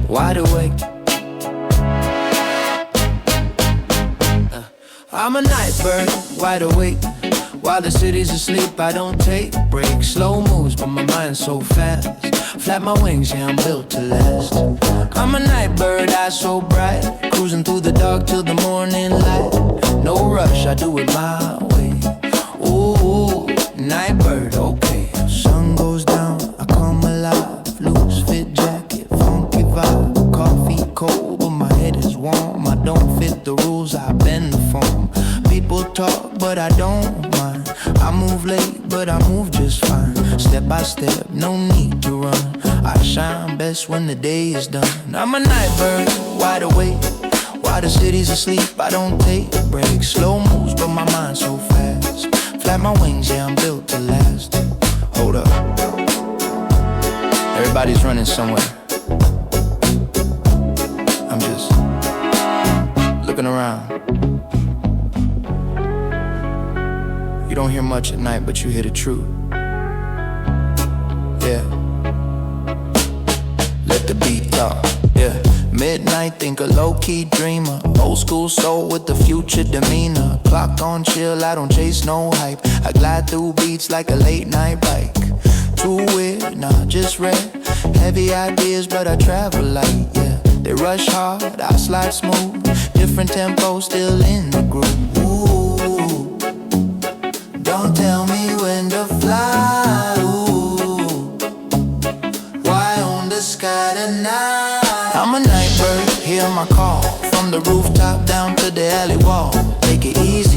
wide awake. I'm a night bird, wide awake. While the city's asleep, I don't take breaks. Slow moves, but my mind's so fast. Flap my wings, yeah, I'm built to last. I'm a night bird, eyes so bright. Cruising through the dark till the morning light. No rush, I do it my way. Ooh, night bird, okay. Sun goes down, I come alive. Loose fit jacket, funky vibe. Coffee cold, but my head is warm. I don't fit the rules, I bend the form. People talk, but I don't mind. I move late, but I move just fine. Step by step, no need to run. I shine best when the day is done. I'm a night bird, wide awake. While the city's asleep, I don't take breaks. Slow moves, but my mind's so fast. Flap my wings, yeah, I'm built to last. Hold up, everybody's running somewhere. I'm just looking around. You don't hear much at night, but you hear the truth. Yeah. Let the beat talk. Yeah. Midnight, think a low-key dreamer. Old school soul with the future demeanor. Clock on chill, I don't chase no hype. I glide through beats like a late-night bike. Too weird, nah, just red. Heavy ideas, but I travel light, yeah. They rush hard, I slide smooth. Different tempo, still in the groove. Ooh, don't tell me when to fly. Ooh, why on the sky tonight? I'm a night bird, hear my call. From the rooftop down to the alley wall. Take it easy.